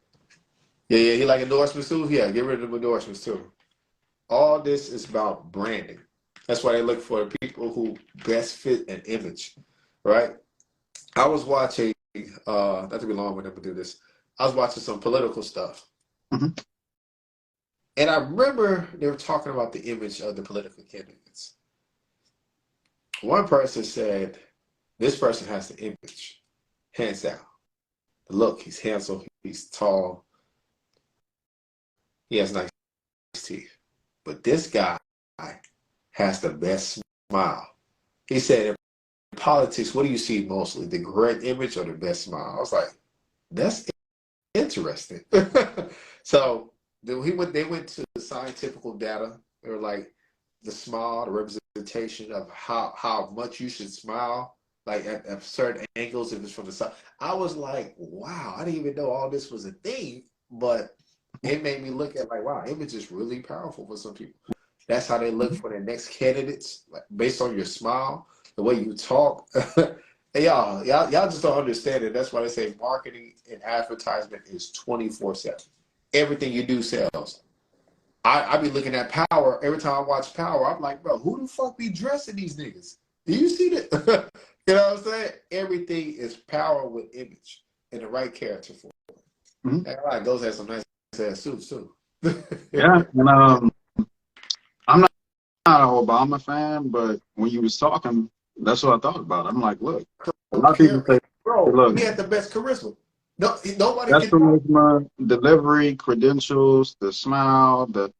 Yeah, he like endorsements too? Yeah, get rid of the endorsements too. All this is about branding. That's why they look for people who best fit an image, right? I was watching, not to be long with them to do this, I was watching some political stuff. And I remember they were talking about the image of the political candidates. One person said, this person has the image, hands down. The look, he's handsome, he's tall, he has nice teeth. But this guy has the best smile. He said, in politics, what do you see mostly? The great image or the best smile? I was like, that's interesting. So they went to the scientific data. They were like the smile, the representation of how much you should smile, like at certain angles if it's from the side. I was like, wow, I didn't even know all this was a thing, but it made me look at like, wow, image is really powerful for some people. That's how they look for their next candidates, like based on your smile, the way you talk. Hey, y'all just don't understand it. That's why they say marketing and advertisement is 24/7. Everything you do sells. I be looking at Power. Every time I watch Power, I'm like, bro, who the fuck be dressing these niggas? Do you see that? You know what I'm saying? Everything is power with image and the right character for it. Mm-hmm. That guy goes has some nice ass suits too. Yeah, and I'm not an Obama fan, but when you was talking, that's what I thought about. I'm like, look, a lot of people say, bro, look, he had the best charisma. No, nobody that's charisma, delivery, credentials, the smile, the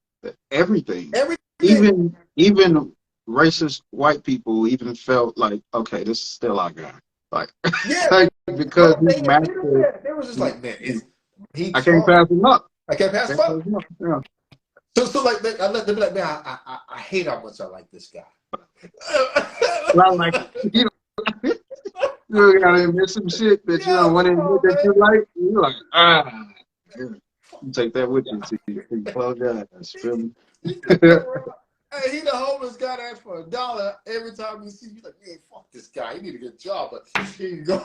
everything. Even racist white people even felt like, okay, this is still our guy. Like, yeah, like, because they were just like, man, I can't pass him up. I can't pass him up. Yeah. So like, I let them be like, man, I hate how much I like this guy. Well, like, you gotta admit some shit that you don't want to admit that you like. You're like, you take that with you till you close your eyes. Feel me? Hey, he the homeless guy that asks for $1 every time you see you. Like, man, fuck this guy. He need a good job, but here you go.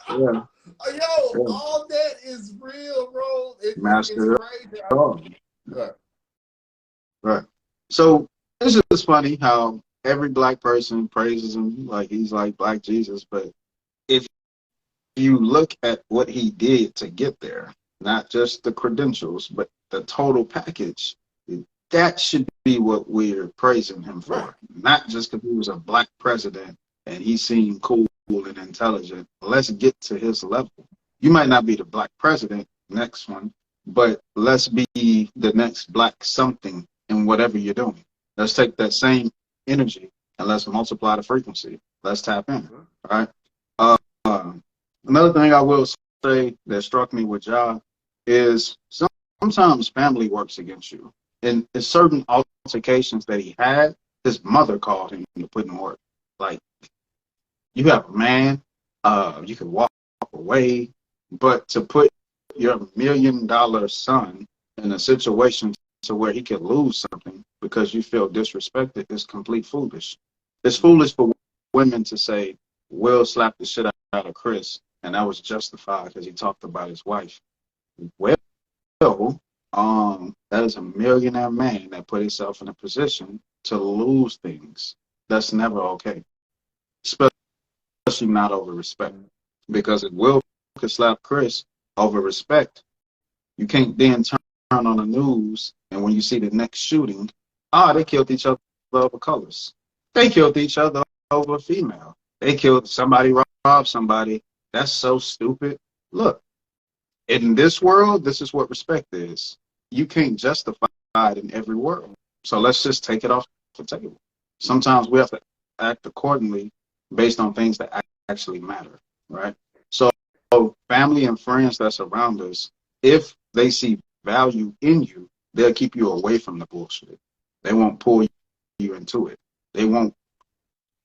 Yeah. Yo, all that is real, bro. It's crazy. Right. So it's just funny how every black person praises him like he's like Black Jesus, but if you look at what he did to get there, not just the credentials, but the total package, that should be what we're praising him for. Right. Not just because he was a black president and he seemed cool and intelligent. Let's get to his level. You might not be the black president, next one, but let's be the next black something in whatever you're doing. Let's take that same energy and let's multiply the frequency. Let's tap in. All right. Another thing I will say that struck me with Ja is sometimes family works against you. In certain altercations that he had, his mother called him to put in work. Like, you have a man, you can walk away, but to put your $1 million son in a situation to where he could lose something because you feel disrespected is complete foolish. It's foolish for women to say, Will slapped the shit out of Chris, and that was justified because he talked about his wife. Well, that is a millionaire man that put himself in a position to lose things. That's never okay. Especially not over respect. Because if Will could slap Chris over respect, you can't then turn on the news and when you see the next shooting, they killed each other over colors. They killed each other over a female. They killed somebody, robbed somebody. That's so stupid. Look, in this world, this is what respect is. You can't justify it in every world. So let's just take it off the table. Sometimes we have to act accordingly based on things that actually matter, right? So family and friends that surround us, if they see value in you, they'll keep you away from the bullshit. They won't pull you into it. They won't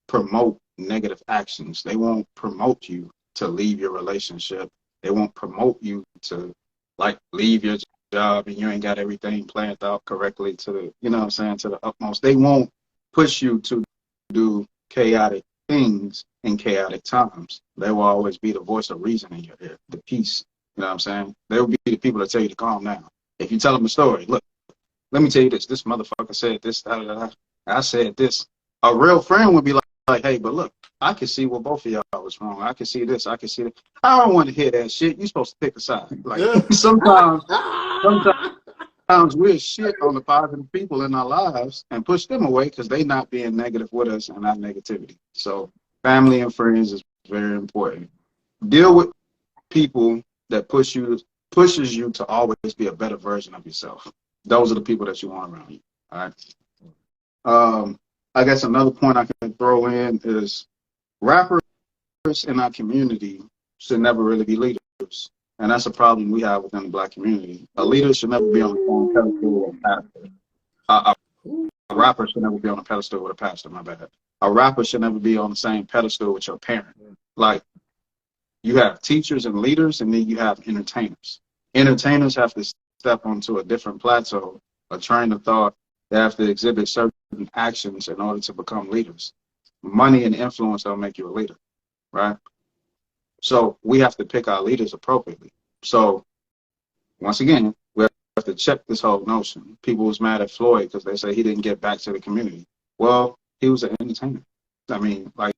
promote negative actions. They won't promote you to leave your relationship. They won't promote you to like leave your job and you ain't got everything planned out correctly to the, you know what I'm saying, to the utmost. They won't push you to do chaotic things in chaotic times. They will always be the voice of reason in your ear, the peace. You know what I'm saying? They will be the people that tell you to calm down. If you tell them a story, look, let me tell you this. This motherfucker said this. I said this. A real friend would be like, hey, but look, I can see what both of y'all was wrong. I can see this. I can see that. I don't want to hear that shit. You're supposed to pick a side. Like sometimes sometimes we'll shit on the positive people in our lives and push them away because they not being negative with us and our negativity. So family and friends is very important. Deal with people that pushes you to always be a better version of yourself. Those are the people that you want around you. All right. I guess another point I can throw in is rappers in our community should never really be leaders. And that's a problem we have within the Black community. A leader should never be on the same pedestal with a pastor. A rapper should never be on a pedestal with a pastor, my bad. A rapper should never be on the same pedestal with your parent. Like, you have teachers and leaders, and then you have entertainers. Entertainers have to step onto a different plateau, a train of thought. They have to exhibit certain actions in order to become leaders. Money and influence don't make you a leader, right? So we have to pick our leaders appropriately. So once again, we have to check this whole notion. People was mad at Floyd because they say he didn't get back to the community. Well, he was an entertainer. I mean, like,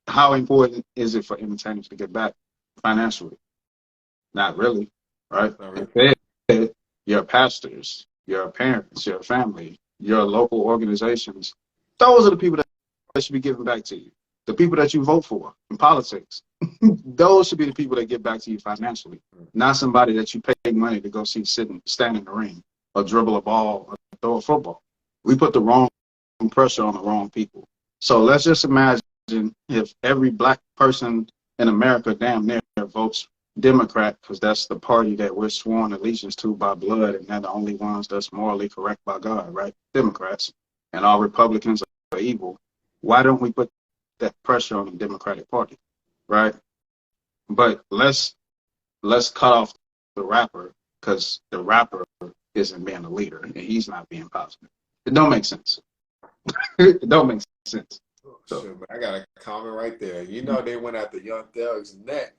how important is it for entertainers to get back financially? Not really, right? Not really. Instead, your pastors, your parents, your family, your local organizations, those are the people that should be giving back to you. The people that you vote for in politics, those should be the people that give back to you financially, not somebody that you pay money to go see stand in the ring or dribble a ball or throw a football. We put the wrong pressure on the wrong people. So let's just imagine if every Black person in America damn near votes Democrat, because that's the party that we're sworn allegiance to by blood, and they're the only ones that's morally correct by God, right? Democrats. And all Republicans are evil. Why don't we put that pressure on the Democratic Party, right? But let's cut off the rapper, because the rapper isn't being a leader and he's not being positive. It don't make sense. It don't make sense. So, Sure, but I got a comment right there. You know, they went after Young Thug's neck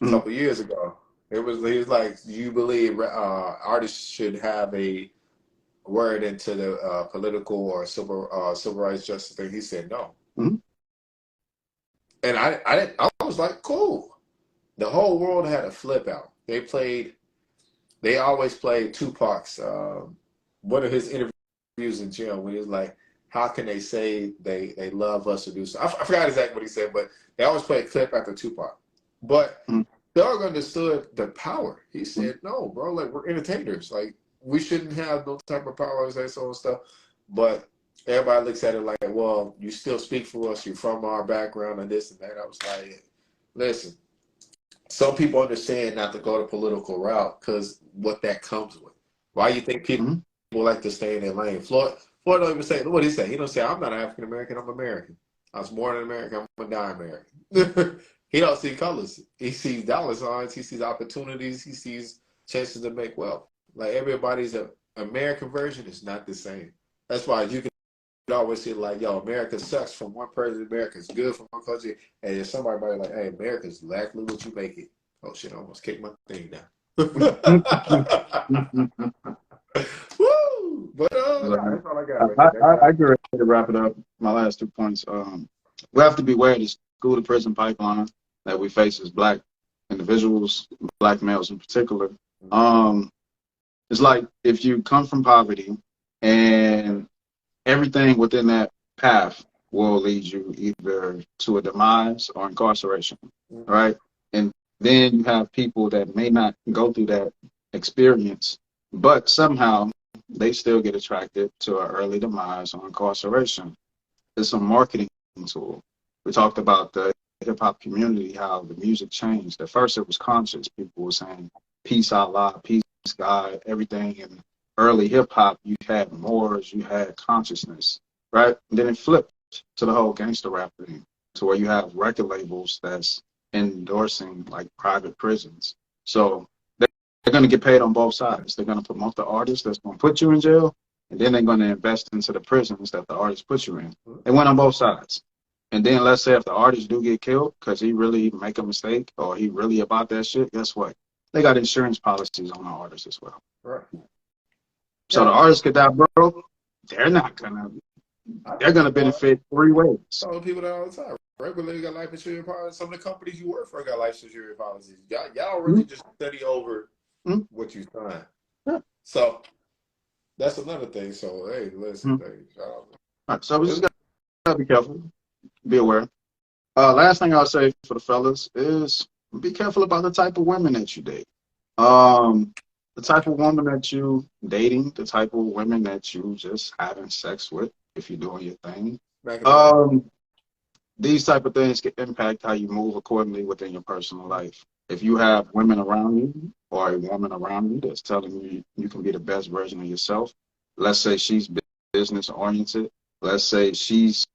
a couple years ago. He was like, "Do you believe artists should have a word into the political or civil rights justice thing?" He said no. And I was like, cool. The whole world had a flip out. They always played Tupac's, one of his interviews in jail when he was like, how can they say they love us or do so? I forgot exactly what he said, but they always play a clip after Tupac. But Doug understood the power. He said, no, bro, like, we're entertainers. Like, we shouldn't have no type of power and so and stuff. But everybody looks at it like, well, you still speak for us. You're from our background and this and that. I was like, listen, some people understand not to go the political route because what that comes with. Why you think people like to stay in their lane? Floyd don't even say, what he say? He don't say, I'm not African American, I'm American. I was born in America, I'm going to die American. He don't see colors. He sees dollar signs, he sees opportunities, he sees chances to make wealth. Like, everybody's American version is not the same. That's why you can always see like, yo, America sucks from one person, America's good from one country, and if somebody like, hey, America's exactly what you make it. Oh shit, I almost kicked my thing down. Woo! But that's all I got right there. I agree to wrap it up. My last 2 points. We have to be aware of the school to prison pipeline that we face as Black individuals, Black males in particular. It's like if you come from poverty and everything within that path will lead you either to a demise or incarceration, right? And then you have people that may not go through that experience, but somehow they still get attracted to an early demise or incarceration. It's a marketing tool. We talked about the hip-hop community, how the music changed. At first it was conscious. People were saying, peace Allah, peace God, everything. In early hip-hop, you had mores, you had consciousness, right? And then it flipped to the whole gangster rap thing, to where you have record labels that's endorsing like private prisons. So they're going to get paid on both sides. They're going to promote the artist that's going to put you in jail, and then they're going to invest into the prisons that the artist put you in. They went on both sides. And then let's say if the artist do get killed because he really make a mistake or he really about that shit, guess what? They got insurance policies on the artists as well. Right. So the artists could die, bro. They're gonna benefit 3 ways. Tell people that all the time. Regularly got life insurance policies. Some of the companies you work for got life insurance policies. Y'all really just study over what you sign. Yeah. So that's another thing. So hey, listen, Mhm. hey, All right, so we just gotta be careful, be aware. Last thing I'll say for the fellas is be careful about the type of women that you date. Um, the type of woman that you dating, the type of women that you just having sex with, if you're doing your thing. back it up. Um, these type of things can impact how you move accordingly within your personal life. If you have women around you or a woman around you that's telling you you can be the best version of yourself, let's say she's business oriented, let's say she's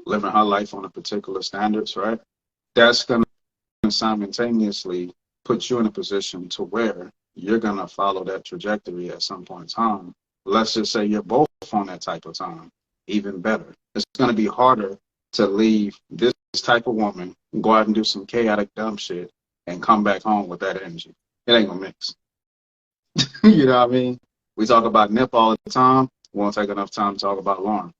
living her life on a particular standards, right? That's going to simultaneously put you in a position to where you're going to follow that trajectory at some point in time. Let's just say you're both on that type of time, even better. It's going to be harder to leave this type of woman, go out and do some chaotic dumb shit, and come back home with that energy. It ain't going to mix. You know what I mean? We talk about Nip all the time. We won't take enough time to talk about Lauren,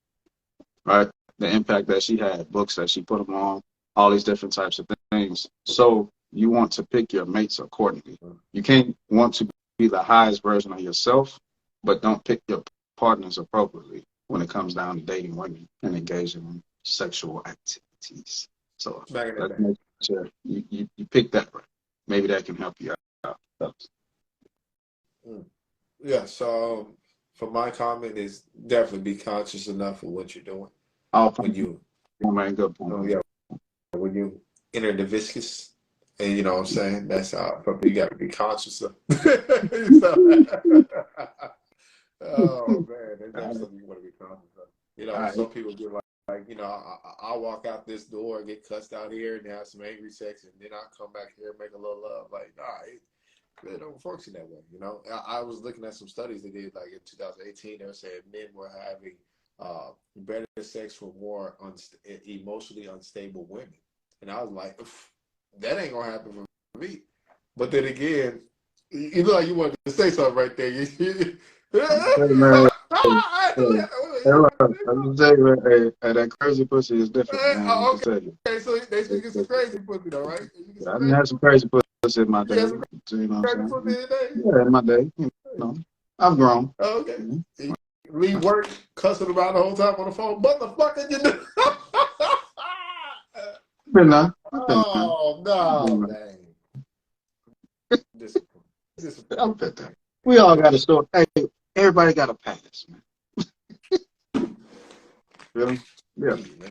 right? The impact that she had, books that she put them on, all these different types of things. So you want to pick your mates accordingly. You can't want to be the highest version of yourself, but don't pick your partners appropriately when it comes down to dating women and engaging in sexual activities. So Back it let's back. make sure you pick that right. Maybe that can help you out. Mm. Yeah. So for my comment is definitely be conscious enough of what you're doing All when point, you, man, good point. yeah, when you enter the viscous. And you know what I'm saying? That's something you got to be conscious of. So, oh man, that's All definitely right. something you want to be conscious of. All right. Some people get like I walk out this door, get cussed out here, and have some angry sex, and then I come back here and make a little love. Like, nah, it really don't function that way. I was looking at some studies they did, like in 2018. They were saying men were having better sex for more emotionally unstable women, and I was like, that ain't gonna happen for me. But then again, you look like you wanted to say something right there. Hey, man, hey, look, I'm just saying, man, hey, that crazy pussy is different, man. I'm just saying. Okay, so they should get some crazy pussy though, right? You get some I didn't crazy have some pussy. crazy pussy in my You got day. some You know what crazy I'm pussy saying? today? Yeah, in my day. You know, I've grown. Oh, okay. You You leave work cussing around the whole time on the phone. Motherfucker, you know. been there. I've been there. Oh I've no, been dang. Discipline. there. I've Discipline. been there. We all got a story. Hey, everybody got a past, man. Feel me? Yeah. Shit, man.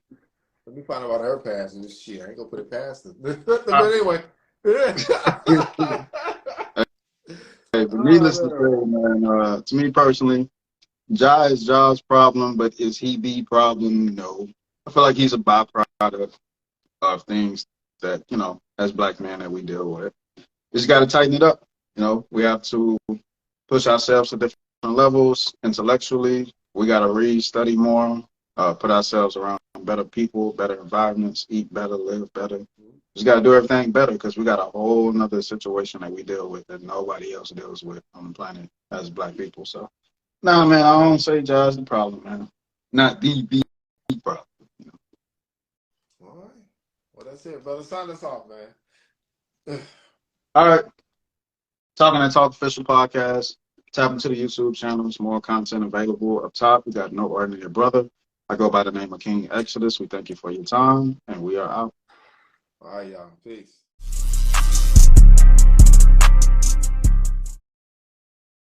Let me find out about her past and this shit. I ain't gonna put it past her. But anyway. Hey, but Oh needless to man. say, man, to me personally, Ja is Ja's problem, but is he the problem? No. I feel like he's a byproduct of things that, as black men that we deal with. We just got to tighten it up. We have to push ourselves to different levels intellectually. We got to read, study more, put ourselves around better people, better environments, eat better, live better. Just got to do everything better because we got a whole nother situation that we deal with that nobody else deals with on the planet as black people. So, nah, man, I don't say Ja's the problem, man. Not the problem. All right. Well, that's it, brother. Sign us off, man. All right. Talking and Talk Official Podcast. Tap into the YouTube channel. There's more content available up top. We got No Ordinary Brother. I go by the name of King Exodus. We thank you for your time, and we are out. All right, y'all. Peace.